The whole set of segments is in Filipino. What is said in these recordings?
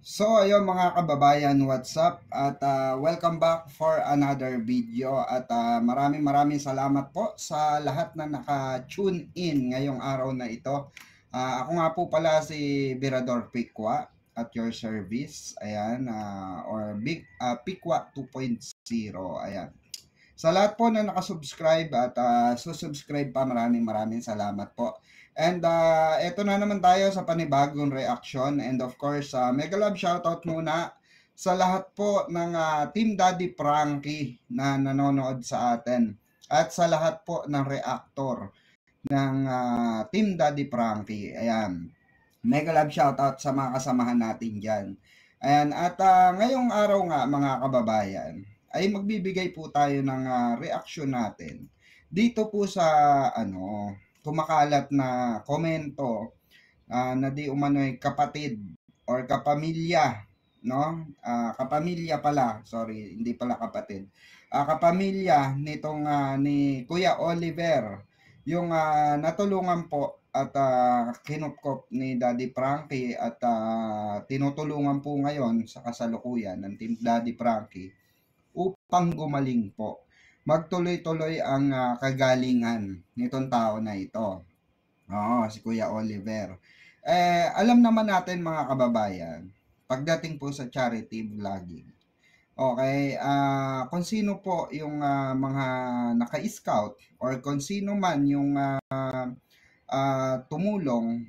So ayun mga kababayan, what's up? At welcome back for another video at maraming salamat po sa lahat na naka-tune in ngayong araw na ito. Ako nga po pala si Birador Pikwa at your service. Ayan, or Big Pikwa 2.0. Ayan. Sa lahat po na nakasubscribe at susubscribe pa, maraming salamat po. And eto na naman tayo sa panibagong reaction. And of course, mega love shoutout muna sa lahat po ng Team Daddy Frankie na nanonood sa atin. At sa lahat po ng reactor ng Team Daddy Frankie. Ayan. Mega love shoutout sa mga kasamahan natin dyan. Ayan. At ngayong araw nga mga kababayan, ay magbibigay po tayo ng reaction natin dito po sa kumakalat na komento na di umano'y kapatid or kapamilya, no? Kapamilya pala, sorry, hindi pala kapatid. Kapamilya nitong ni Kuya Oliver, yung natulungan po at kinupkop ni Daddy Frankie at tinutulungan po ngayon sa kasalukuyan ng Team Daddy Frankie upang gumaling po. Magtuloy-tuloy ang kagalingan nitong tao na ito. Oo, si Kuya Oliver. Alam naman natin mga kababayan, pagdating po sa charity vlogging, okay, kung sino po yung mga naka-scout or kung sino man yung tumulong,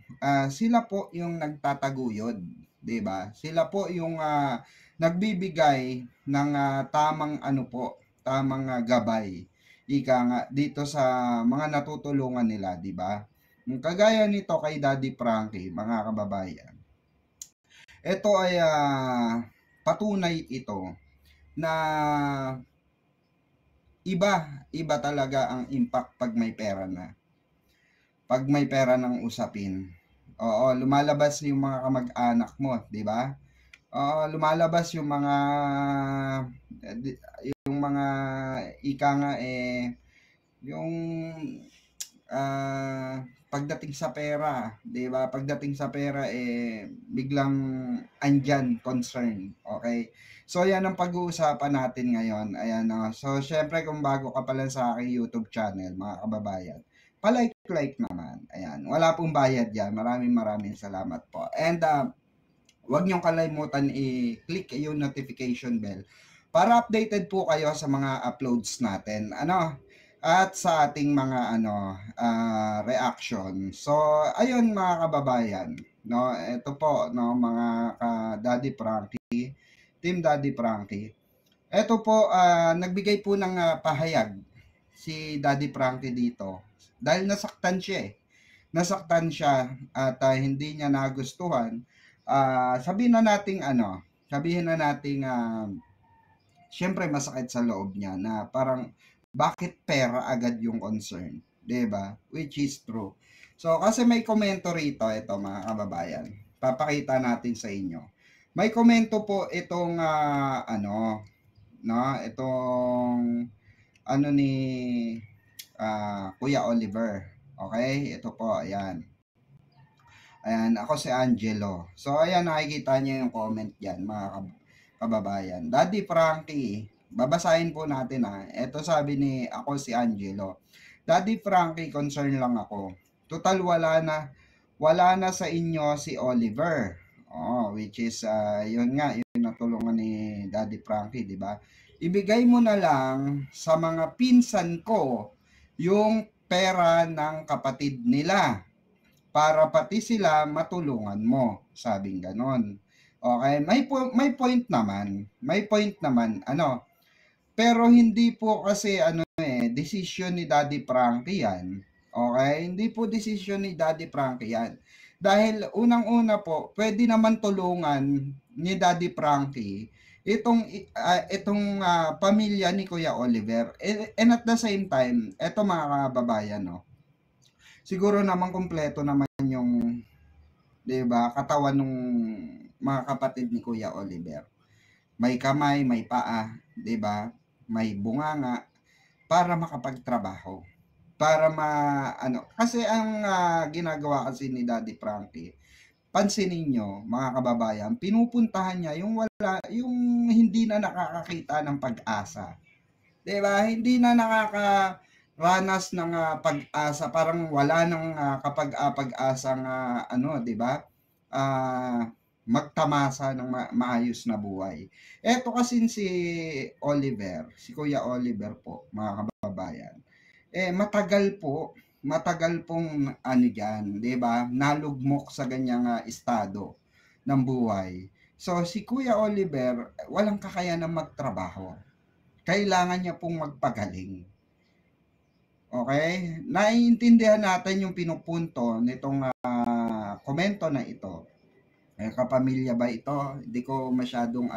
sila po yung nagtataguyod, 'di ba? Sila po yung nagbibigay ng tamang tamang gabay. Ika nga dito sa mga natutulungan nila, 'di ba? Kagaya nito kay Daddy Frankie, mga kababayan. Ito ay patunay ito na iba talaga ang impact pag may pera na. Pag may pera ng usapin. Oo, lumalabas yung mga kamag-anak mo, 'di ba? Oo, lumalabas yung mga ika nga yung pagdating sa pera, 'di ba? Pagdating sa pera biglang andyan concern, okay? So yan ang pag-uusapan natin ngayon. Ayan, so syempre kung bago ka pa lang sa aking YouTube channel, mga kababayan, palike naman. Ayan, wala pong bayad yan. Maraming salamat po. And huwag niyong kalimutan i-click yung notification bell para updated po kayo sa mga uploads natin. At sa ating mga reaction. So, ayun mga kababayan, no, ito po no mga Daddy Frankie, Team Daddy Frankie. Ito po nagbigay po ng pahayag si Daddy Frankie dito dahil nasaktan siya. Nasaktan siya at hindi niya nagustuhan. Sabihin na nating syempre masakit sa loob niya na parang bakit pera agad yung concern, 'di ba? Which is true. So kasi may komento rito ito mga kababayan. Papakita natin sa inyo. May komento po itong itong ni Kuya Oliver. Okay? Ito po, ayan. Ayan, ako si Angelo. So ayan, nakikita niyo yung comment diyan, mga kababayan. Daddy Frankie, babasahin po natin Ito sabi ni ako si Angelo. Daddy Frankie, concern lang ako. Total wala na sa inyo si Oliver. Oh, which is yun nga, yung natulungan ni Daddy Frankie, di ba? Ibigay mo na lang sa mga pinsan ko yung pera ng kapatid nila para pati sila matulungan mo, sabing ganon. Okay, may point naman. May point naman, pero hindi po kasi decision ni Daddy Frankie yan. Okay? Hindi po decision ni Daddy Frankie yan. Dahil unang-una po, pwede naman tulungan ni Daddy Frankie itong pamilya ni Kuya Oliver. And at the same time, eto mga kababayan, no, siguro naman kumpleto naman yung 'di ba, katawan ng mga kapatid ni Kuya Oliver. May kamay, may paa, 'di ba? May bunganga para makapagtrabaho. Para kasi ang ginagawa kasi ni Daddy Frankie, pansinin nyo, mga kababayan, pinupuntahan niya yung yung hindi na nakakakita ng pag-asa. 'Di ba? Hindi na nakakaranas ng pag-asa, parang wala nang pag-asang 'di ba? Magtamasa ng maayos na buhay. Eto kasi si Oliver, si Kuya Oliver po, mga kababayan. Matagal pong diyan, 'di ba? Nalugmok sa ganyang estado ng buhay. So si Kuya Oliver, walang kakayanang magtrabaho. Kailangan niya pong magpagaling. Okay? Naiintindihan natin yung pinupunto nitong komento na ito. Kapamilya ba ito? Hindi ko masyadong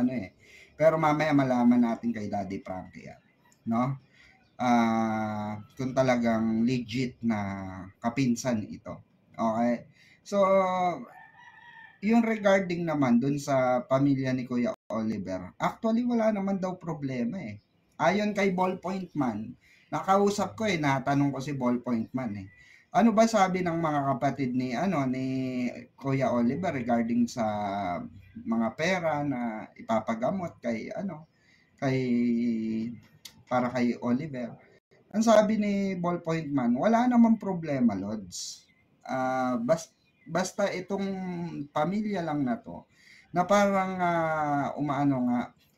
Pero mamaya malaman natin kay Daddy Frankie yan. No? Kung talagang legit na kapinsan ito. Okay? So, yung regarding naman dun sa pamilya ni Kuya Oliver, actually wala naman daw problema eh. Ayon kay Ballpoint Man, nakausap ko natanong ko si Ballpoint Man eh. Ano ba sabi ng mga kapatid ni Kuya Oliver regarding sa mga pera na ipapagamot para kay Oliver? Ang sabi ni Ballpoint Man, wala namang problema, Lods. Basta itong pamilya lang na to, na parang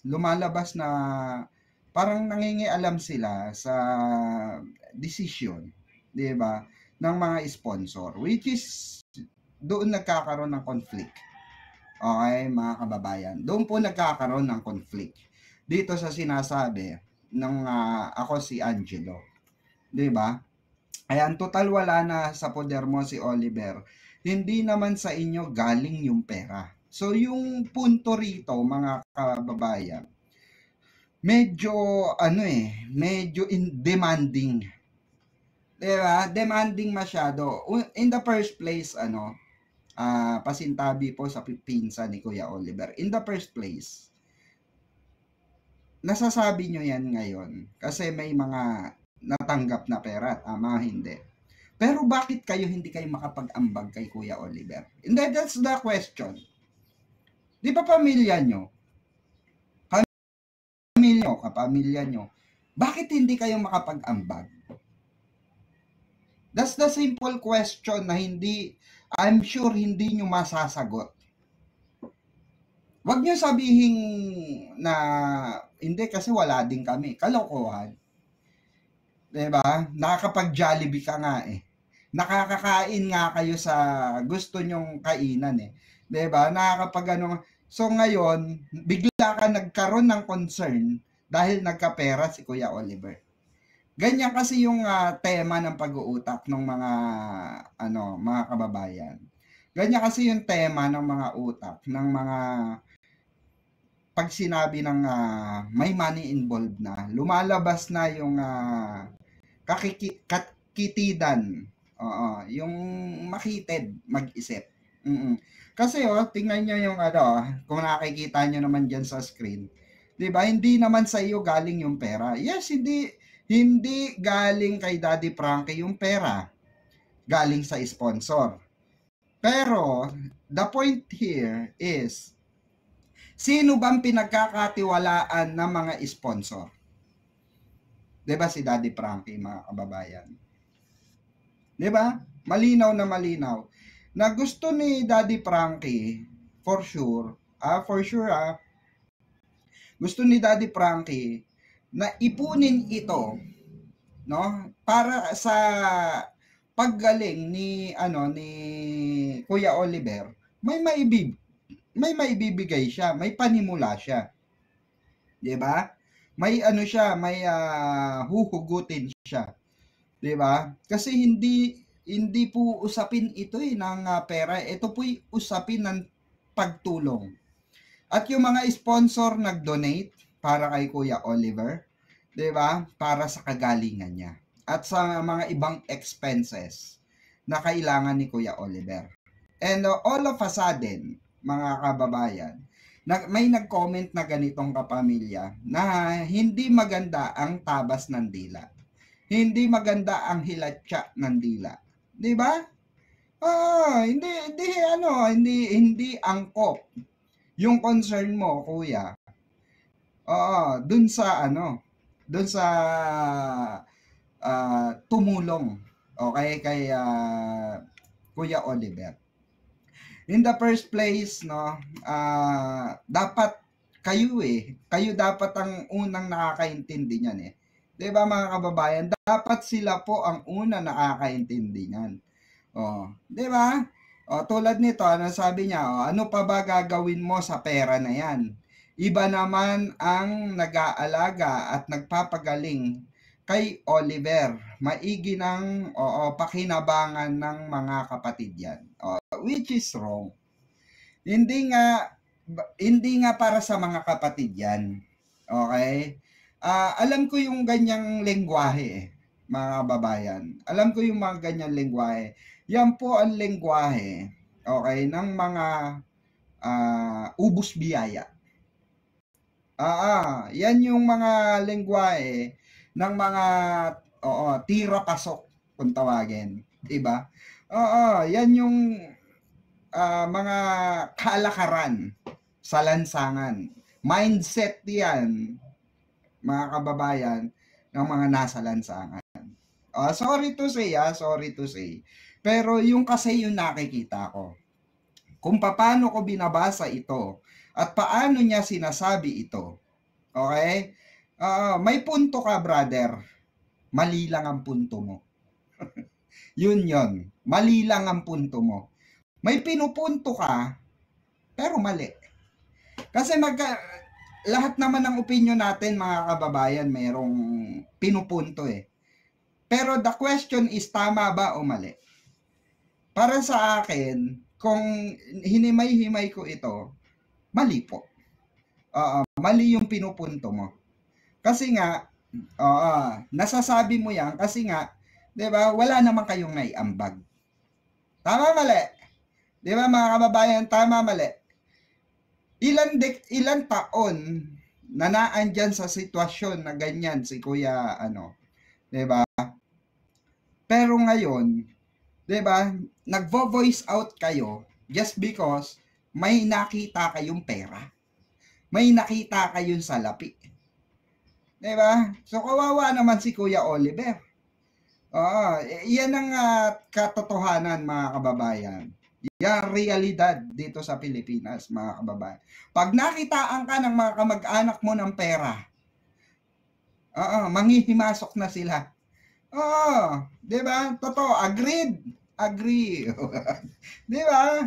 lumalabas na parang nangingialam sila sa decision, 'di ba, ng mga sponsor, which is doon nagkakaroon ng conflict. Okay, mga kababayan, doon po nagkakaroon ng conflict dito sa sinasabi ng ako si Angelo, 'di ba? Ayan, total wala na sa poder mo si Oliver. Hindi naman sa inyo galing yung pera. So yung punto rito, mga kababayan, medyo medyo demanding. 'Di ba? Demanding masyado. In the first place, pasintabi po sa pinsan ni Kuya Oliver. In the first place, nasasabi nyo yan ngayon kasi may mga natanggap na pera, tama hindi. Pero bakit hindi kayo makapag-ambag kay Kuya Oliver? And that's the question. Di ba pamilya nyo? Kapamilya nyo. Bakit hindi kayo makapag-ambag? That's the simple question na I'm sure hindi nyo masasagot. Wag nyo sabihin na hindi kasi wala din kami. Kalokohan. Diba? Nakakapag-Jollibee ka nga eh. Nakakakain nga kayo sa gusto nyong kainan eh. Diba? So ngayon, bigla ka nagkaroon ng concern dahil nagkapera si Kuya Oliver. Ganyan kasi yung tema ng pag-uutak ng mga kababayan. Ganyan kasi yung tema ng mga utak ng mga pag sinabi ng may money involved na, lumalabas na yung kakitidan. Yung makitid mag-isip. Kasi tingnan nyo yung kung nakikita nyo naman dyan sa screen. 'Di ba? Hindi naman sa iyo galing yung pera. Yes, hindi galing kay Daddy Frankie yung pera. Galing sa sponsor. Pero the point here is, sino bang pinagkakatiwalaan ng mga sponsor? 'Di ba si Daddy Frankie, mga kababayan? 'Di ba? Malinaw na malinaw na gusto ni Daddy Frankie, for sure, gusto ni Daddy Frankie na ipunin ito, no? Para sa paggaling ni Kuya Oliver, may maibibigay siya, may panimula siya. 'Di ba? May may huhugutin siya. 'Di ba? Kasi hindi po usapin ito ng pera. Ito po'y usapin ng pagtulong. At yung mga sponsor nag-donate para kay Kuya Oliver, 'di ba? Para sa kagalingan niya at sa mga ibang expenses na kailangan ni Kuya Oliver. And all of a sudden, mga kababayan, may nag-comment na ganitong kapamilya na hindi maganda ang tabas ng dila. Hindi maganda ang hilatsa ng dila. 'Di ba? hindi angkop yung concern mo, kuya. Dun sa dun sa tumulong, okay, kay Kuya Oliver. In the first place, no, dapat kayo dapat ang unang nakakaintindi niyan eh. 'Di ba mga kababayan? Dapat sila po ang una nakakaintindi niyan. 'Di ba? Tulad nito, ano sabi niya, ano pa ba gagawin mo sa pera na 'yan? Iba naman ang nag-aalaga at nagpapagaling kay Oliver. Maigi ng pakinabangan ng mga kapatid 'yan. Which is wrong. Hindi nga para sa mga kapatid 'yan. Okay? Alam ko yung ganyang lengguwahe eh, mga kababayan. Alam ko yung mga ganyang lengguwahe. Yan po ang lengguwahe, okay, ng mga ubus biyaya. Yan yung mga lengguwahe ng mga tira pasok kung tawagin, 'di ba? Yan yung mga kalakaran sa lansangan. Mindset 'yan, mga kababayan, ng mga nasa lansangan. Sorry to say. Pero yung kasi yung nakikita ko. Kung paano ko binabasa ito at paano niya sinasabi ito. Okay? May punto ka, brother. Mali lang ang punto mo. yun. Mali lang ang punto mo. May pinupunto ka, pero mali. Kasi lahat naman ng opinion natin, mga kababayan, mayroong pinupunto eh. Pero the question is, tama ba o mali? Para sa akin, kung hinimay-himay ko ito, mali po. Mali yung pinupunto mo. Kasi nga, nasasabi mo yan kasi nga, 'di ba? Wala naman kayong naiambag. Tama mali? 'Di ba mga kababayan, tama mali? Ilan taon na naandyan sa sitwasyon na ganyan si Kuya 'di ba? Pero ngayon, 'di ba? Nagvo-voice out kayo just because may nakita kayong pera. May nakita kayong salapi. 'Di ba? So kawawa naman si Kuya Oliver. Yan ang katotohanan, mga kababayan. Yan realidad dito sa Pilipinas, mga kababayan. Pag nakitaan ka ng mga kamag-anak mo ng pera, manghihimasok na sila. 'Di ba? Totoo, agree. 'Di ba?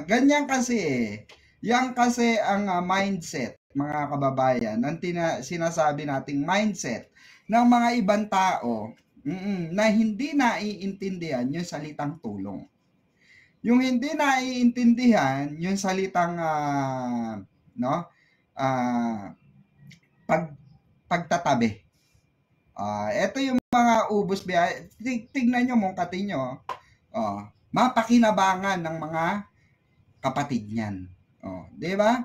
Ganyan kasi. Yan kasi ang mindset, mga kababayan, ang sinasabi nating mindset ng mga ibang tao na hindi naiintindihan yung salitang tulong. Yung hindi naiintindihan yung salitang pagtatabi. Ito yung mga ubos biya. Tignan nyo, mungkatin nyo. Mapakinabangan ng mga kapatid niyan. 'Di ba?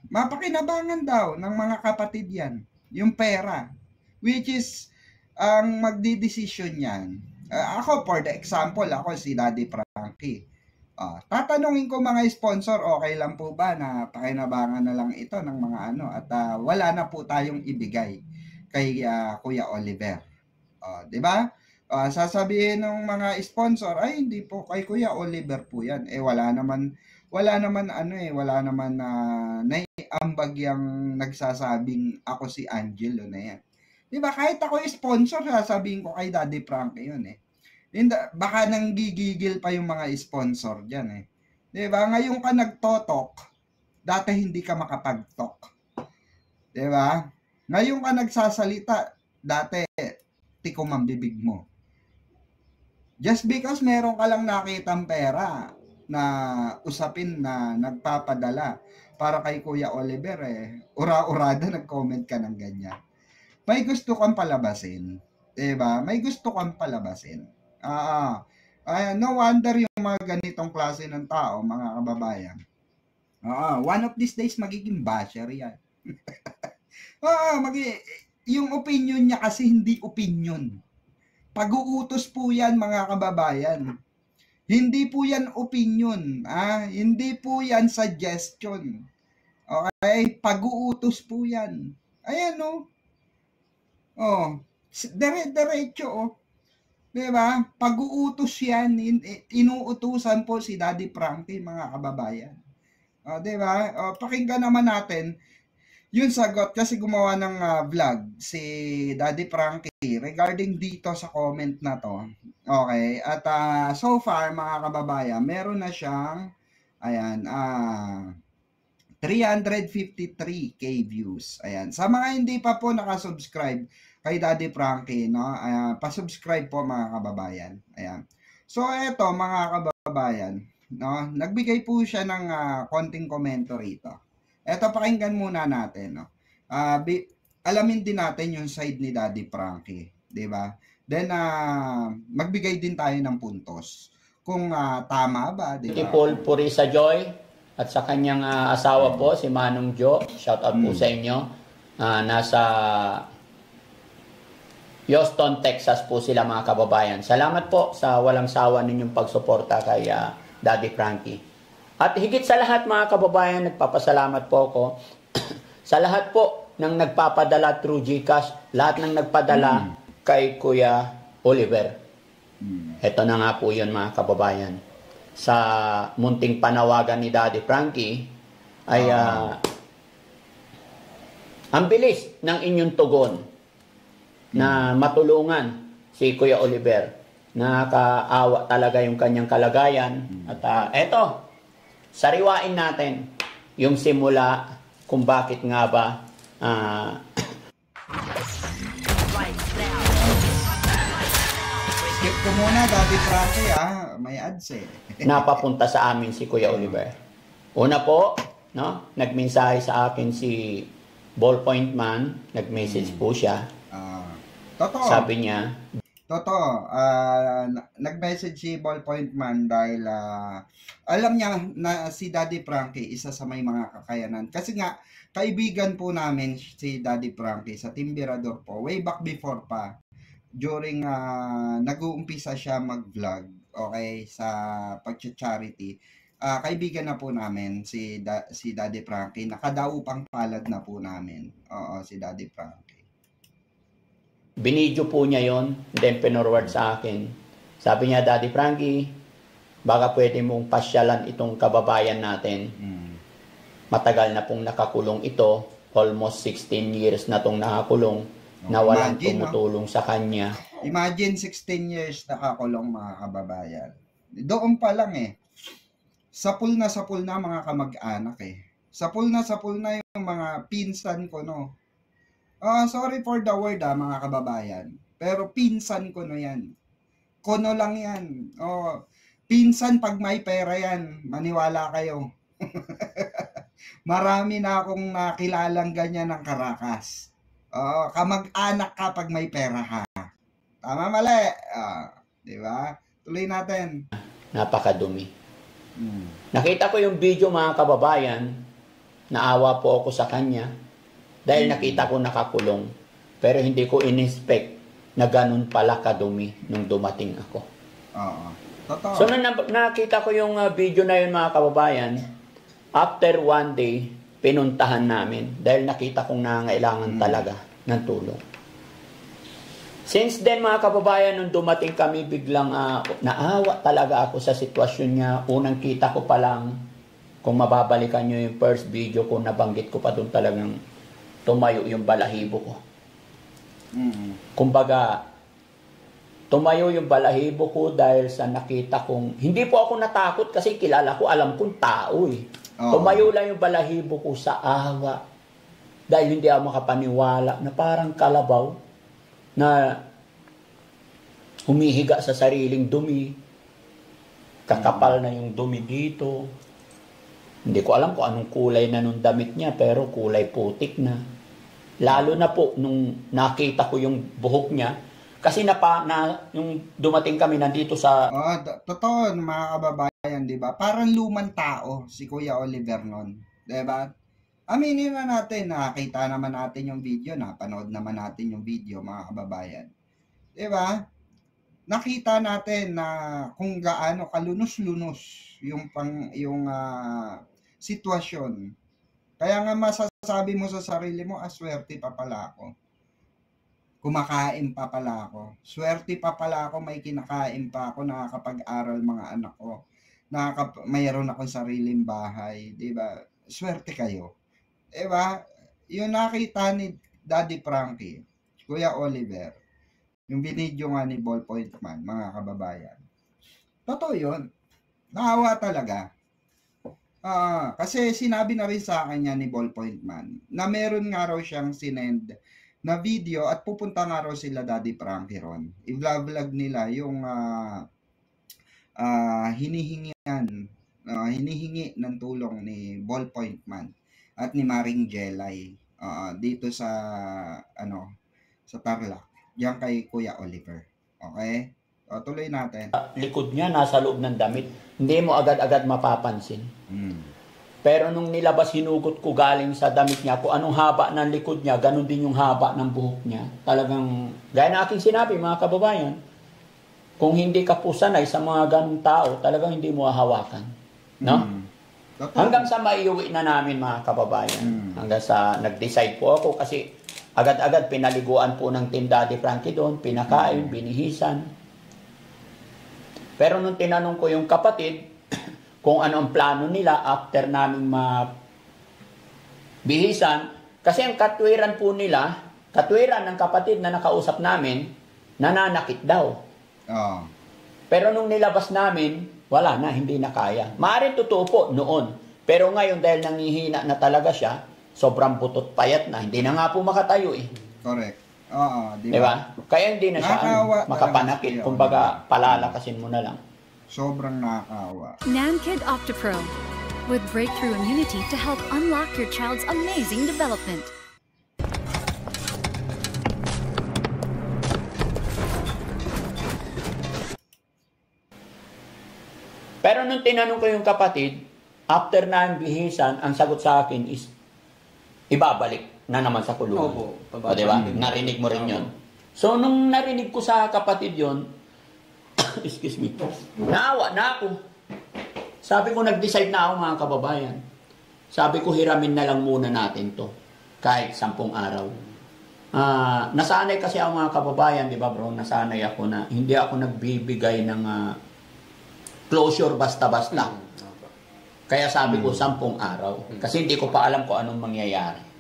Mapakinabangan daw ng mga kapatid yan. Yung pera. Which is, ang magdidesisyon yan. Ako, for the example, ako si Daddy Frankie. Tatanungin ko mga sponsor, okay lang po ba na pakinabangan na lang ito ng mga at wala na po tayong ibigay kay Kuya Oliver. 'Di ba? Sasabihin ng mga sponsor, ay hindi po kay Kuya Oliver po yan. Wala naman naiambag yung nagsasabing ako si Angelo na yan. 'Di ba? Kahit ako sponsor, sasabihin ko kay Daddy Frankie yun eh. Baka nang gigigil pa yung mga sponsor diyan eh. 'Di ba? Ngayon ka nagtotok, dati hindi ka makapag-talk. 'Di ba? Ngayon ka nagsasalita, dati tikom ang bibig mo. Just because meron ka lang nakitang pera na usapin na nagpapadala para kay Kuya Oliver ura-urada nag-comment ka ng ganyan. May gusto kang palabasin, 'di ba? May gusto kang palabasin. No wonder yung mga ganitong klase ng tao, mga kababayan. One of these days magiging basher yan. Yung opinion niya kasi hindi opinion. Pag-uutos po yan mga kababayan. Hindi po yan opinion. Hindi po yan suggestion. Okay? Pag-uutos po yan. Ayan o. Diretso o. Diba? Pag-uutos yan. Inuutusan po si Daddy Frankie mga kababayan. Diba? Pakinggan naman natin yung sagot kasi gumawa ng vlog si Daddy Frankie regarding dito sa comment na to. Okay, at so far mga kababayan, meron na siyang 353k views. Ayan. Sa mga hindi pa po nakasubscribe kay Daddy Frankie, no? Pa-subscribe po mga kababayan. Ayan. So eto mga kababayan, no? Nagbigay po siya ng konting komento rito. Eto, pakinggan muna natin, no. Alamin din natin yung side ni Daddy Frankie, 'di ba? Then magbigay din tayo ng puntos. Kung tama ba, 'di ba? Beautiful Purisa Joy at sa kanyang asawa po si Manong Jo. Shout out po sa inyo. Nasa Houston, Texas po sila mga kababayan. Salamat po sa walang sawa ninyong pagsuporta kay Daddy Frankie. At higit sa lahat mga kababayan, nagpapasalamat po ako sa lahat po ng nagpapadala through GCash, lahat ng nagpadala kay Kuya Oliver. Ito na nga po yun mga kababayan. Sa munting panawagan ni Daddy Frankie ay ang bilis ng inyong tugon na matulungan si Kuya Oliver. Nakakaawa talaga yung kanyang kalagayan. At eto, sariwain natin yung simula kung bakit nga ba skip ko muna Daddy Frankie may ads napapunta sa amin si Kuya Oliver. Una po, no, nagmensahe sa akin si Ballpoint Man, nag-message po siya. Totoo. Sabi niya, totoo, nag-message si Ballpoint Man dahil alam niya na si Daddy Frankie isa sa may mga kakayanan. Kasi nga, kaibigan po namin si Daddy Frankie sa Team Birador po, way back before pa. During nag-uumpisa siya mag-vlog, okay, sa pag-charity. Kaibigan na po namin si Daddy Frankie. Nakadaupang palad na po namin. Oo, si Daddy Frankie. binidyo po niya yon, then pinorward sa akin. Sabi niya, Daddy Frankie, baka pwede mong pasyalan itong kababayan natin. Matagal na pong nakakulong ito, almost 16 years na itong nakakulong, na walang tumutulong sa kanya. Imagine 16 years nakakulong mga kababayan. Doon pa lang sapul na mga kamag-anak Sapul na yung mga pinsan ko, no. Sorry for the word mga kababayan. Pero pinsan ko no yan. Kono lang yan. Pinsan pag may pera yan. Maniwala kayo. Marami na akong nakilalang ganyan ng karakas. Kamag-anak ka pag may pera ka. Tama mali. Di ba? Tuloy natin. Napakadumi. Nakita ko yung video mga kababayan. Naawa po ako sa kanya. Dahil nakita ko nakakulong. Pero hindi ko in-expect na ganun pala kadumi nung dumating ako. Totoo. So, nung nakita ko yung video na yun mga kababayan, after one day, pinuntahan namin. Dahil nakita kong nangailangan talaga ng tulong. Since then mga kababayan, nung dumating kami, biglang naawa talaga ako sa sitwasyon niya. Unang kita ko pa lang, kung mababalikan nyo yung first video ko, nabanggit ko pa doon talagang tumayo yung balahibo ko. Kumbaga, tumayo yung balahibo ko dahil sa nakita kong, hindi po ako natakot kasi kilala ko, alam kong tao Tumayo lang yung balahibo ko sa awa. Dahil hindi ako makapaniwala na parang kalabaw na humihiga sa sariling dumi. Kakapal na yung dumi dito. Hindi ko alam kung anong kulay na nung damit niya, pero kulay putik na. Lalo na po nung nakita ko yung buhok niya, kasi nung dumating kami nandito sa... Totoo mga kababayan, di ba? Parang lumang tao si Kuya Oliver nun. Di ba? Aminin na natin, nakita naman natin yung video, napanood naman natin yung video mga kababayan. Di ba? nakita natin na kung gaano kalunos-lunos yung sitwasyon. Kaya nga masasabi mo sa sarili mo, swerte pa pala ako. Kumakain pa pala ako. Swerte pa pala ako, may kinakain pa ako, nakakapag-aral mga anak ko. Mayroon akong sariling bahay, 'di ba? Swerte kayo. 'Di ba? Yung nakita ni Daddy Frankie, Kuya Oliver, yung binidyo nga ni Ballpoint Man, mga kababayan. Totoo 'yun. Naawa talaga. Kasi sinabi na rin sa akin niya ni Ballpoint Man na meron nga raw siyang sinend na video at pupunta nga raw sila Daddy Frankie ron. I-vlog nila yung hinihingi ng tulong ni Ballpoint Man at ni Maring Jelay dito sa sa Tarlac, diyan kay Kuya Oliver. Okay? Tuloy natin. Likod niya nasa loob ng damit. Hindi mo agad-agad mapapansin. Pero nung nilabas, hinugot ko galing sa damit niya, kung anong haba ng likod niya, ganun din yung haba ng buhok niya. Talagang, gaya na aking sinabi, mga kababayan, kung hindi ka po sanay sa mga ganung tao, talagang hindi mo hahawakan. No? Hanggang sa maiuwi na namin, mga kababayan. Hanggang sa nag-decide po ako kasi agad-agad pinaliguan po ng Team Daddy Frankie doon, pinakain, binihisan. Pero nung tinanong ko yung kapatid, kung ano ang plano nila after naming mabihisan. Kasi ang katwiran po nila, katwiran ng kapatid na nakausap namin, nananakit daw. Pero nung nilabas namin, wala na, hindi na kaya. Maaaring totoo po noon. Pero ngayon dahil nangihina na talaga siya, sobrang butot payat na, hindi na nga po makatayo eh. Correct. Diba? Kaya hindi na siya makapanakit. Kumbaga, palalakasin mo na lang. Sobrang nakakaawa. NanKid OptiPro with breakthrough immunity to help unlock your child's amazing development. Pero nung tinanong ko yung kapatid, after na bihisan, ang sagot sa akin is, ibabalik na naman sa kulungan. O diba? Narinig mo rin yun. So nung narinig ko sa kapatid yun, excuse me, naawa na ako. Sabi ko, nag-decide na ako mga kababayan. Sabi ko, hiramin na lang muna natin to. Kahit 10 araw. Nasanay kasi ako mga kababayan, di ba bro? Nasanay ako na hindi ako nagbibigay ng closure basta-basta. Kaya sabi ko, 10 araw. Kasi hindi ko pa alam kung anong mangyayari.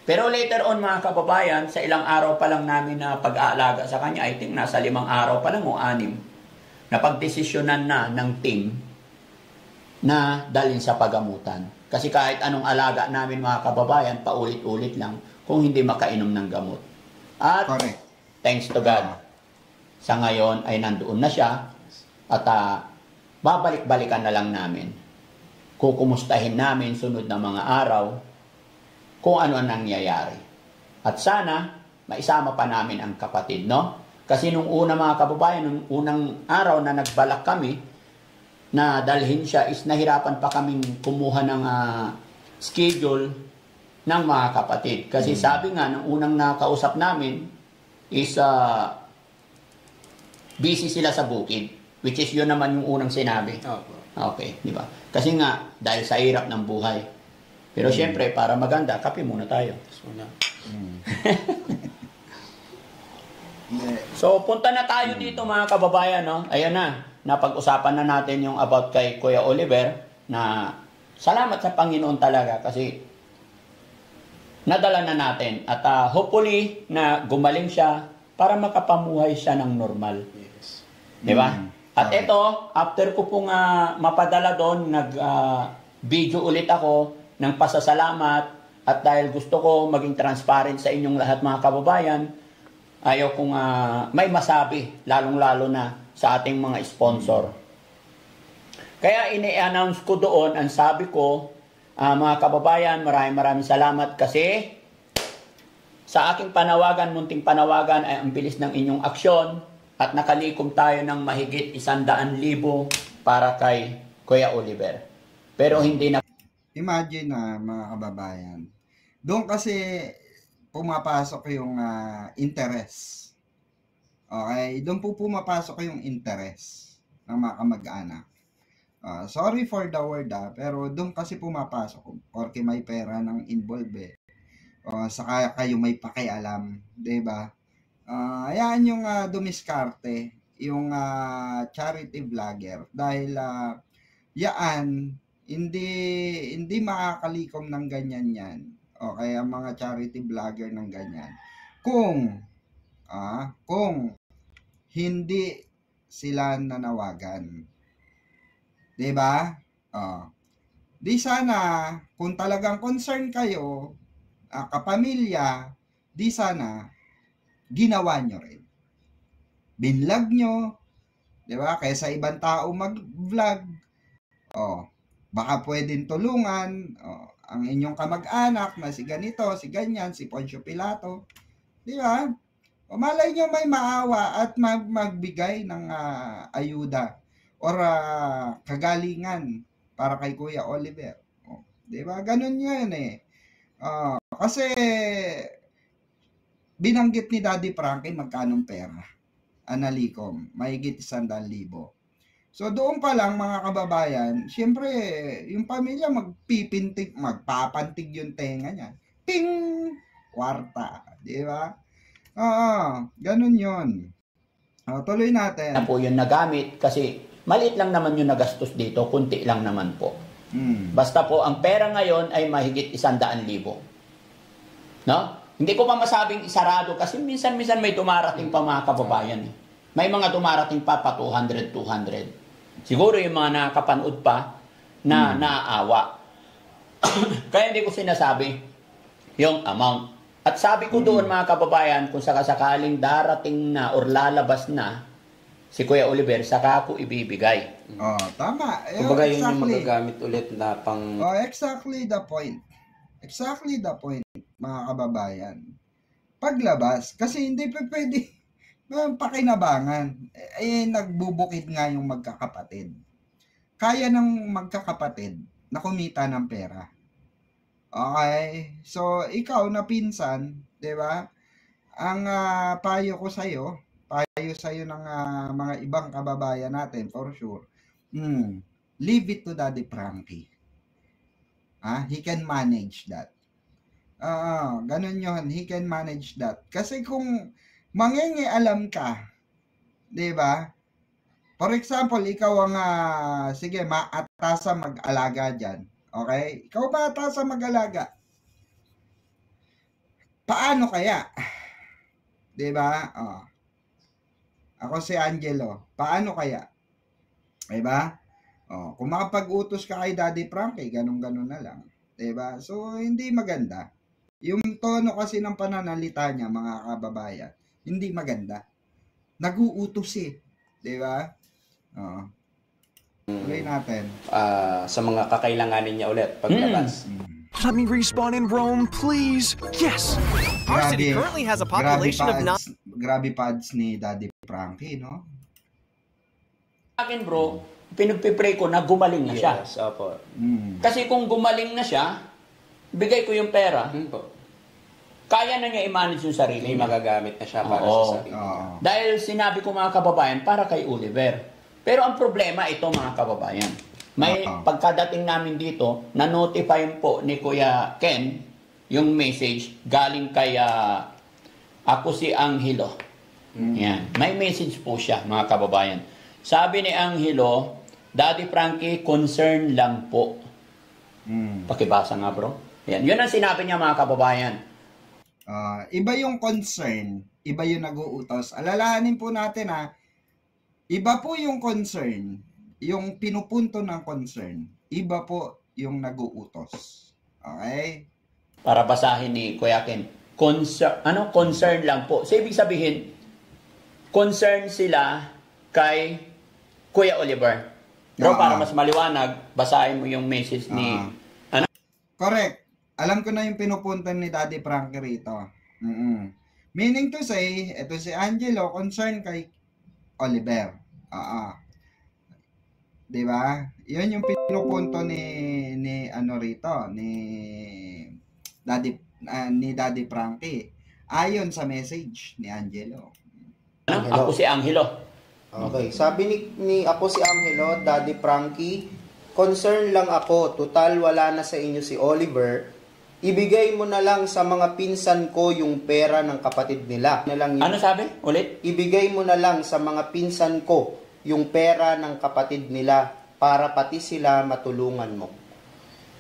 Pero later on mga kababayan, sa ilang araw pa lang namin na pag-aalaga sa kanya, I think nasa 5 araw pa lang o 6, napagdesisyonan na ng team na dalhin sa pagamutan. Kasi kahit anong alaga namin mga kababayan, paulit-ulit lang kung hindi makainom ng gamot. At thanks to God, sa ngayon ay nandoon na siya at babalik-balikan na lang namin. Kukumustahin namin sunod na mga araw kung ano ang nangyayari. At sana, maisama pa namin ang kapatid, no? Kasi nung una mga kababayan, nung unang araw na nagbalak kami na dalhin siya, is nahirapan pa kaming kumuha ng schedule ng mga kapatid. Kasi sabi nga, nung unang nakausap namin, is busy sila sa bukid. Which is yun naman yung unang sinabi. Okay, di ba? Kasi nga, dahil sa hirap ng buhay. Pero syempre, para maganda, kape muna tayo. So, punta na tayo dito mga kababayan, no? Ayun na, napag-usapan na natin yung about kay Kuya Oliver na salamat sa Panginoon talaga kasi nadala na natin at hopefully na gumaling siya para makapamuhay siya ng normal. Yes. Di ba? At ito, after ko pong mapadala doon, nag-video ulit ako ng pasasalamat at dahil gusto ko maging transparent sa inyong lahat mga kababayan, ayaw kong may masabi, lalong-lalo na sa ating mga sponsor. Kaya ini-announce ko doon, ang sabi ko, mga kababayan, maraming salamat kasi sa aking panawagan, munting panawagan ay ang bilis ng inyong aksyon at nakalikom tayo ng mahigit 100,000 para kay Kuya Oliver. Pero hindi na Imagine na mga kababayan, doon kasi pumapasok yung interest. Okay, doon po pumapasok yung interest ng mga kamag-anak. Sorry for the word pero doon kasi pumapasok porque may pera ng involve saka kayo may pakialam, 'di ba? Ayan yung dumiskarte, yung charity vlogger dahil yaan hindi makakalikom ng ganyan yan. Okay, ang mga charity vlogger ng ganyan. Kung hindi sila nanawagan. 'Di ba? Di sana kung talagang concern kayo, kapamilya, di sana ginawa nyo rin. Binlog nyo, 'di ba? Kaysa ibang tao mag-vlog. Baka pwedeng tulungan ang inyong kamag-anak na si ganito, si ganyan, si Poncio Pilato. 'Di ba? Malay nyo may maawa at magbigay ng ayuda or kagalingan para kay Kuya Oliver. 'Di ba? Ganun 'yun eh. Kasi binanggit ni Daddy Frankie magkanong pera. Analikom, mahigit 100,000. So doon pa lang mga kababayan, siyempre yung pamilya magpapantig yung tenga niya. Ping! Kwarta, 'di ba? Ganun 'yon. Tuloy natin. Na po yung nagamit kasi maliit lang naman yung nagastos dito, kunti lang naman po. Basta po ang pera ngayon ay mahigit 100,000. No? Hindi ko pa masabing isarado kasi minsan-minsan may dumarating pa mga kababayan. May mga dumarating pa 200, 200. Siguro yung mga nakapanood pa na naaawa. Kaya hindi ko sinasabi yung amount. At sabi ko doon mga kababayan, kung sakasakaling darating na or lalabas na si Kuya Oliver, saka ako ibibigay. Tama. Kumbaga yun yung magagamit ulit na pang... Exactly the point. Exactly the point, mga kababayan. Paglabas, kasi hindi pa pwede pakinabangan. Nagbubukid nga yung magkakapatid. Kaya ng magkakapatid na kumita ng pera. Okay? So, ikaw na pinsan, 'di ba? Ang payo ko sa'yo ng mga ibang kababayan natin, for sure. Leave it to Daddy Frankie. He can manage that. Ganun yun. He can manage that. Kasi kung mangingialam ka, 'di ba? For example, ikaw ang sige, maatasa mag-alaga diyan. Okay? Ikaw maatasa mag-alaga. Paano kaya? 'Di ba? Ako si Angelo. Paano kaya? 'Di ba? Kung makapag-utos ka kay Daddy Frankie, ganun-ganun na lang. 'Di ba? So, hindi maganda. Yung tono kasi ng pananalita niya, mga kababayan, hindi maganda. Nag-uutos eh. 'Di ba? Tuloy natin. Sa mga kakailanganin niya ulit paglabas. Let me respawn in Rome, please. Yes. Our city currently has a population of Grabe pads ni Daddy Frankie, no? Sa akin bro, pinagpipray ko na gumaling na siya. Yes, opo. Kasi kung gumaling na siya, bigay ko yung pera. Kaya na niya i-manage yung sarili. May magagamit na siya para sa sarili. Dahil sinabi ko mga kababayan, para kay Oliver. Pero ang problema ito mga kababayan. May pagkadating namin dito, na-notify po ni Kuya Ken yung message galing kay ako si Angelo. Yan. May message po siya mga kababayan. Sabi ni Angelo, Daddy Frankie, concern lang po. Pakibasa nga bro. Yan. Yun ang sinabi niya mga kababayan. Iba yung concern, iba yung nag-uutos. Alalahanin po natin iba po yung concern, yung pinupunto ng concern. Iba po yung nag-uutos. Okay? Para basahin ni Kuya Ken. Concern lang po. So, ibig sabihin, concern sila kay Kuya Oliver. Bro, para mas maliwanag, basahin mo yung message ni... Correct. Alam ko na yung pinupunta ni Daddy Frankie rito. Meaning to say, ito si Angelo, concern kay Oliver. Diba? Yun yung pinupunto ni rito, ni Daddy Frankie. Ayon sa message ni Angelo. Ako si Angelo. Okay, sabi ni ako si Angelo, Daddy Frankie, concern lang ako, total wala na sa inyo si Oliver, ibigay mo na lang sa mga pinsan ko yung pera ng kapatid nila. Ano sabi? Ulit? Ibigay mo na lang sa mga pinsan ko yung pera ng kapatid nila para pati sila matulungan mo.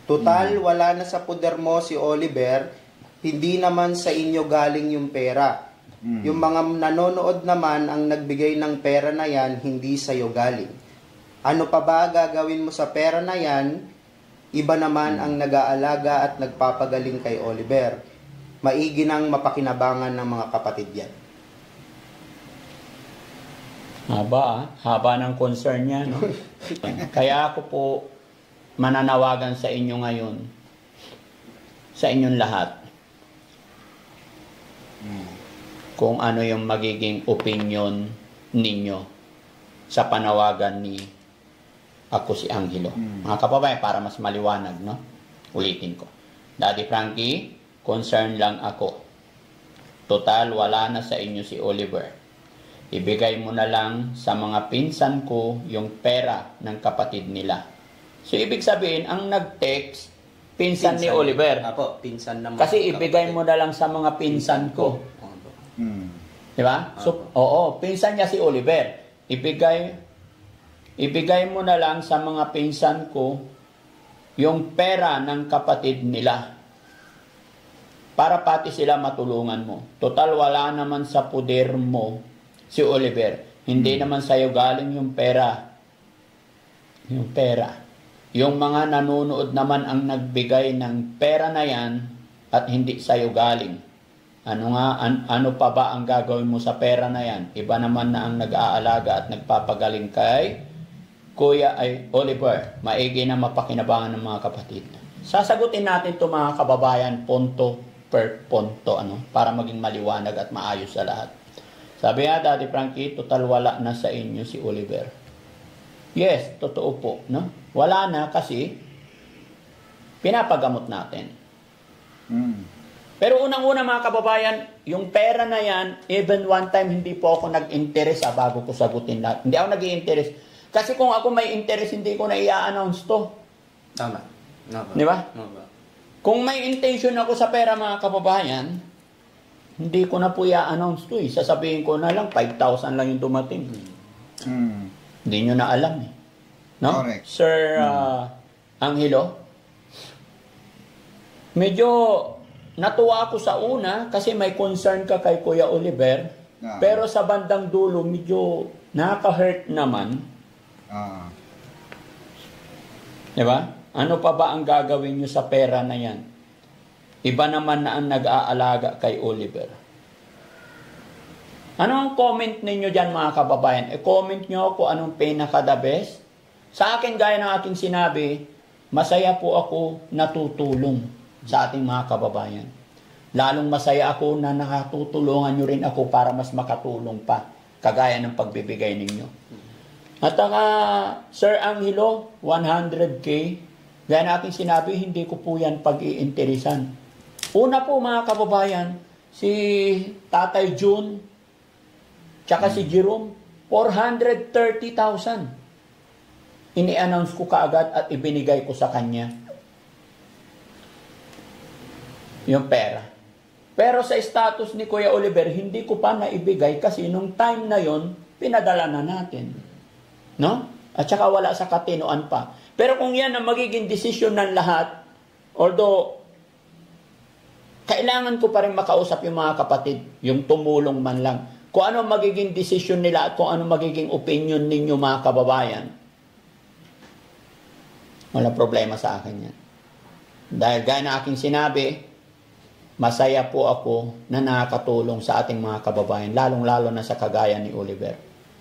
Total, wala na sa puder mo si Oliver, hindi naman sa inyo galing yung pera. Yung mga nanonood naman ang nagbigay ng pera na yan, hindi sa'yo galing. Ano pa ba gagawin mo sa pera na yan? Iba naman ang nag-aalaga at nagpapagaling kay Oliver. Maigi nang mapakinabangan ng mga kapatid yan. Haba ng concern niya, no? Kaya ako po mananawagan sa inyo ngayon, sa inyong lahat, kung ano yung magiging opinion ninyo sa panawagan ni ako si Angelo. Mga kababayan, para mas maliwanag, no? Ulitin ko. Daddy Frankie, concern lang ako. Total, wala na sa inyo si Oliver. Ibigay mo na lang sa mga pinsan ko yung pera ng kapatid nila. So, ibig sabihin, ang nag-text, pinsan ni Oliver. Apo, pinsan naman. Kasi ibigay mo na lang sa mga pinsan ko. Di ba? So, pinsan niya si Oliver. Ibigay mo na lang sa mga pinsan ko yung pera ng kapatid nila para pati sila matulungan mo. Total, wala naman sa puder mo si Oliver. Hindi naman sa'yo galing yung pera. Yung pera. Yung mga nanonood naman ang nagbigay ng pera na yan at hindi sa'yo galing. Ano pa ba ang gagawin mo sa pera na yan? Iba naman na ang nag-aalaga at nagpapagaling kay Kuya Oliver. Maigi na mapakinabangan ng mga kapatid. Sasagutin natin ito mga kababayan, punto per punto, para maging maliwanag at maayos sa lahat. Sabi nga, Daddy Frankie, total wala na sa inyo si Oliver. Yes, totoo po, no? Wala na kasi pinapagamot natin. Pero unang-una mga kababayan, yung pera na yan, even one time hindi po ako nag-interest bago ko sagutin lahat. Hindi ako nag-i-interest. Kasi kung ako may interest, hindi ko na i-announce to. Tama. Di ba? Kung may intention ako sa pera mga kababayan, hindi ko na po i-announce to. Sasabihin ko na lang, 5,000 lang yung dumating. Hindi nyo na alam eh. No? Correct. Sir Angelo, medyo natuwa ako sa una kasi may concern ka kay Kuya Oliver. Pero sa bandang dulo, medyo nakaka-hurt naman. Diba? Ano pa ba ang gagawin nyo sa pera na yan? Iba naman na ang nag-aalaga kay Oliver. Ano ang comment ninyo dyan mga kababayan? Comment nyo kung anong pinaka-the best. Sa akin, gaya ng aking sinabi, masaya po ako natutulong sa ating mga kababayan. Lalong masaya ako na nakatutulungan nyo rin ako para mas makatulong pa, kagaya ng pagbibigay ninyo. At Sir Angelo, 100K, gaya ng aking sinabi, hindi ko po yan pag-iinteresan. Una po mga kababayan, si Tatay June, tsaka si Jerome, 430,000. Ini-announce ko kaagad at ibinigay ko sa kanya yung pera. Pero sa status ni Kuya Oliver, hindi ko pa naibigay kasi nung time na yon pinadala na natin. No? At saka wala sa katinoan pa. Pero kung yan ang magiging desisyon ng lahat, although kailangan ko pa rin makausap yung mga kapatid, yung tumulong man lang. Kung ano magiging desisyon nila at kung ano magiging opinion ninyo mga kababayan, wala problema sa akin yan. Dahil gaya na aking sinabi, masaya po ako na nakakatulong sa ating mga kababayan, lalong-lalo na sa kagaya ni Oliver.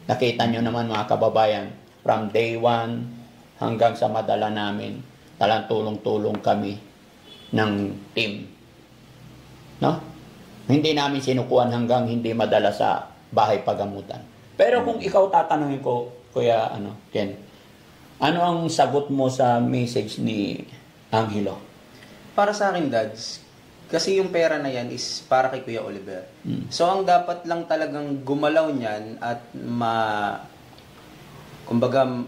Nakita nyo naman mga kababayan, from day 1 hanggang sa madala namin, talang tulong-tulong kami ng team. No? Hindi namin sinukuhan hanggang hindi madala sa bahay pagamutan. Pero kung ikaw tatanungin ko, Kuya Ken, ano ang sagot mo sa message ni Angelo? Para sa akin, Dads, Kasi yung pera na yan is para kay Kuya Oliver. So, ang dapat lang talagang gumalaw niyan at kumbaga,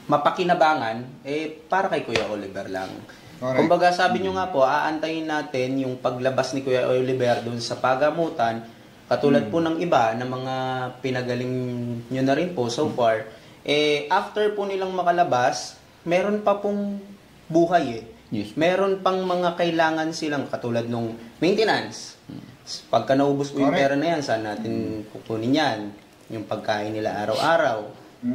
mapakinabangan, para kay Kuya Oliver lang. Correct. Kumbaga, sabi nyo nga po, aantayin natin yung paglabas ni Kuya Oliver dun sa pagamutan, katulad po ng iba, na mga pinagaling nyo na rin po so far, after po nilang makalabas, meron pa pong buhay Yes. Meron pang mga kailangan silang katulad nung maintenance. Pagka naubos po yung Correct. pera na yan, saan natin kukunin yan? Yung pagkain nila araw-araw,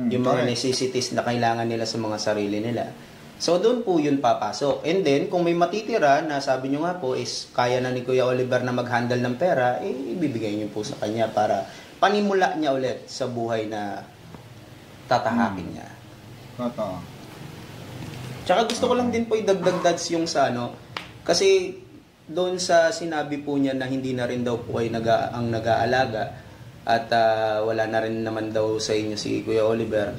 yung mga necessities na kailangan nila sa mga sarili nila. So, doon po yun papasok. And then, kung may matitira na sabi nyo nga po is kaya na ni Kuya Oliver na mag-handle ng pera, ibibigay nyo po sa kanya para panimula niya ulit sa buhay na tatahakin niya. Totoo. Tsaka gusto ko lang din po idagdag dads yung sa kasi doon sa sinabi po niya na hindi na rin daw po ay ang nag-aalaga at wala na rin naman daw sa inyo si Kuya Oliver.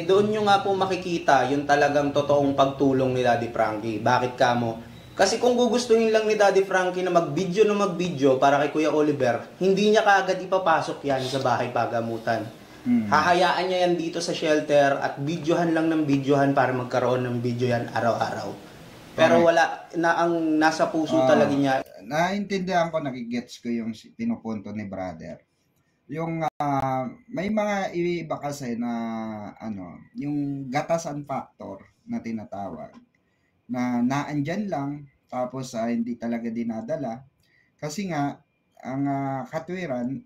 Doon nyo nga po makikita yung talagang totoong pagtulong ni Daddy Frankie. Bakit kamo? Kasi kung gugustuhin lang ni Daddy Frankie na mag-video para kay Kuya Oliver, hindi niya kaagad ipapasok yan sa bahay pagamutan. Hahayaan niya yan dito sa shelter at videohan lang ng videohan para magkaroon ng video yan araw-araw. Pero wala na ang nasa puso talaga niya. Naintindihan ko, nagigets ko yung pinupunto ni brother. Yung may mga iba kasi na yung gatasan factor na tinatawag na naandyan lang tapos hindi talaga dinadala kasi nga ang katwiran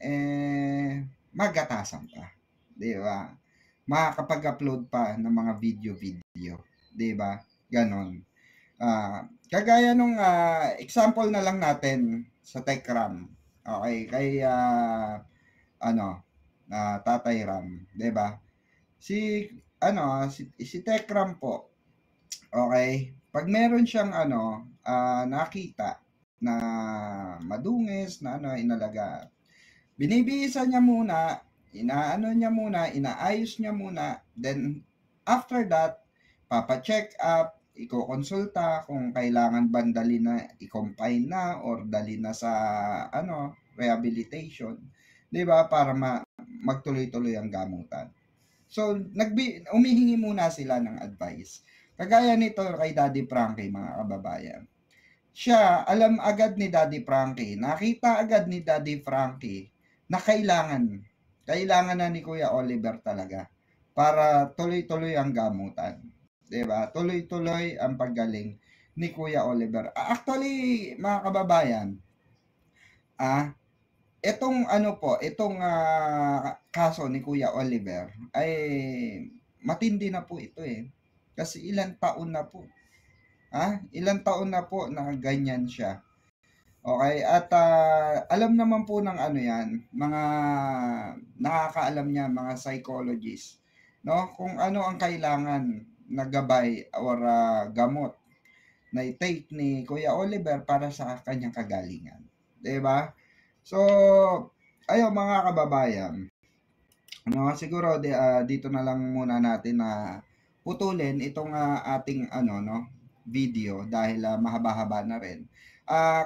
magatasan pa. Di ba? Makakapag-upload pa ng mga video. Di ba? Ganon. Kagaya nung example na lang natin sa TechRam. Okay, kay Tatay Ram, 'di ba? Si TechRam po. Okay, pag meron siyang nakita na madungis na inalaga, binibihisan niya muna, inaayos niya muna, then after that, papa-check up, iko-konsulta kung kailangan ba dali na i-confine na or dali na sa rehabilitation, 'di ba, para magtuloy-tuloy ang gamutan. So, umihingi muna sila ng advice. Kagaya nito kay Daddy Frankie, mga kababayan. Siya, alam agad ni Daddy Frankie, nakita agad ni Daddy Frankie na kailangan na ni Kuya Oliver talaga para tuloy-tuloy ang gamutan. 'Di ba? Tuloy-tuloy ang paggaling ni Kuya Oliver. Actually, mga kababayan, itong kaso ni Kuya Oliver ay matindi na po ito Kasi ilang taon na po. Ilang taon na po na ganyan siya. Okay, at alam naman po ng mga nakakaalam niya, mga psychologists, no? Kung ano ang kailangan na gabay or gamot na i-take ni Kuya Oliver para sa kanyang kagalingan. 'Di ba? So, mga kababayan, siguro dito na lang muna natin na putulin itong ating video dahil mahaba-haba na rin.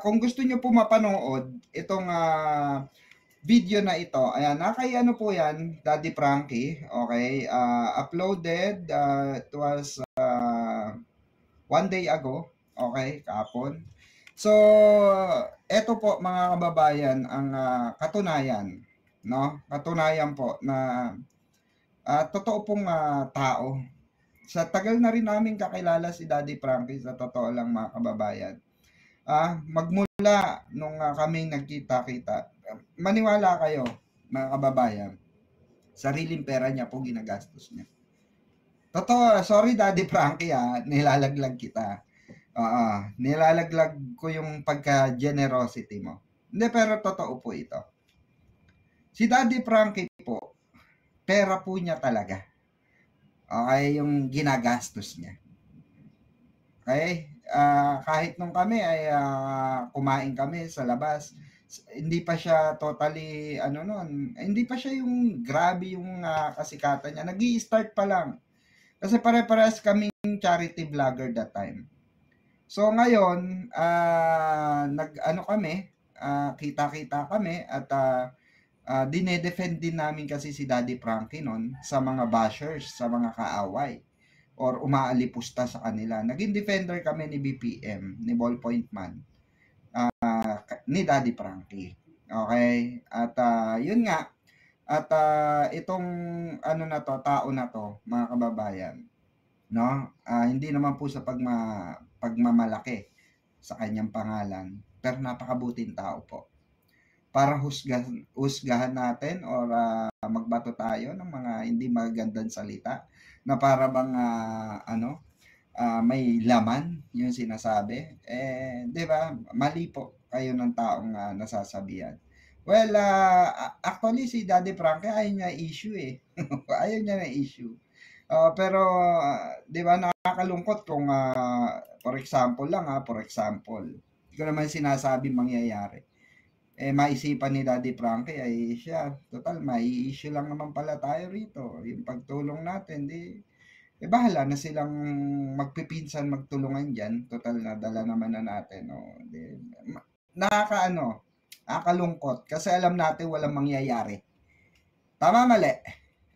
Kung gusto nyo po mapanood itong video na ito, ayan, po yan, Daddy Frankie, okay, uploaded, it was 1 day ago, okay, kahapon. So, eto po mga kababayan ang katunayan, no? Katunayan po na totoo pong tao. Sa tagal na rin namin kakilala si Daddy Frankie, sa totoo lang mga kababayan. Magmula nung kaming nagkita-kita, maniwala kayo mga kababayan, sariling pera niya po ginagastos niya. Totoo, sorry Daddy Frankie nilalaglag kita. Nilalaglag ko yung pagka-generosity mo. Hindi, pero totoo po ito. Si Daddy Frankie po, pera po niya talaga. Okay, yung ginagastos niya. Okay? Kahit nung kami ay kumain kami sa labas, hindi pa siya totally hindi pa siya yung grabe yung kasikatan niya. Nag-i-start pa lang. Kasi pare-parehas kaming charity vlogger that time. So ngayon, nag-ano kami, kita-kita kami at dinedefend din namin kasi si Daddy Frankie noon sa mga bashers, sa mga kaaway or umaalipusta sa kanila. Naging defender kami ni BPM, ni Ballpoint Man, ni Daddy Frankie. Okay? At yun nga, at itong ano na to, tao na to, mga kababayan, no? Hindi naman po sa pagmamalaki sa kanyang pangalan, pero napakabuting tao po. Para husgahan natin or magbato tayo ng mga hindi magagandang salita na para bang may laman yung sinasabi, di ba? Mali po kayo ng taong nasasabihan. Well, actually si Daddy Frankie ayaw niya issue ayaw niya na issue. Pero di ba nakakalungkot kung for example, hindi ko naman sinasabi mangyayari. Maisipan ni Daddy Frankie ay siya, total may issue lang naman pala tayo rito. Yung pagtulong natin, bahala na silang magpipinsan, magtulungan dyan. Total na dala naman na natin. Nakakalungkot kasi alam natin walang mangyayari. Tama, mali?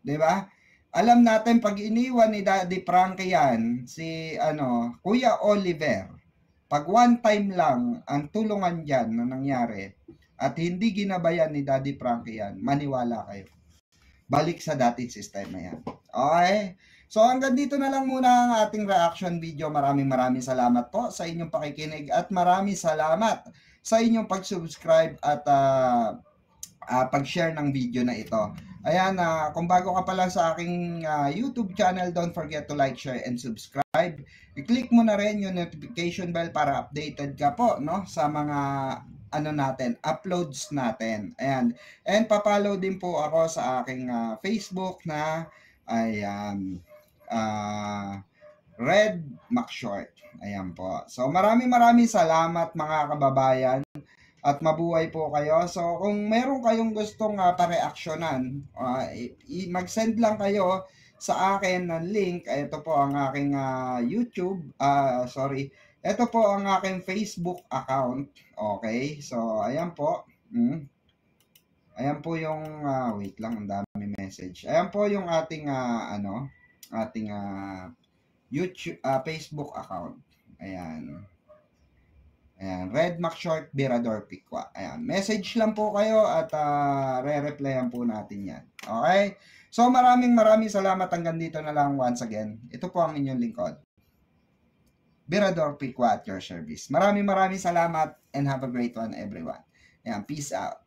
Di ba? Alam natin pag iniwan ni Daddy Frankie yan, si Kuya Oliver, pag one time lang ang tulungan dyan na nangyari at hindi ginabayan ni Daddy Frankie yan, maniwala kayo. Balik sa dating sistema yan. Okay? So hanggang dito na lang muna ang ating reaction video. Maraming salamat po sa inyong pakikinig at maraming salamat sa inyong pag-subscribe at pag-share ng video na ito. Ayan, kung bago ka pa lang sa aking YouTube channel, don't forget to like, share, and subscribe. I-click mo na rin yung notification bell para updated ka po, no, sa mga uploads natin. Ayan. And papalo din po ako sa aking Facebook na Red McShort. Ayan po. So maraming salamat mga kababayan. At mabuhay po kayo. So, kung meron kayong gustong pa-reactionan, mag-send lang kayo sa akin ng link. Ito po ang aking YouTube. Ito po ang aking Facebook account. Okay? So, ayan po. Ayan po yung, wait lang, ang dami message. Ayan po yung ating, YouTube, Facebook account. Ayan. Ayan, Red McShort Birador Pikwa. Ayan, message lang po kayo at re-replyan po natin yan. Okay? So maraming salamat. Hanggang dito na lang once again. Ito po ang inyong lingkod, Birador Pikwa at your service. Maraming salamat and have a great one everyone. Ayan, peace out.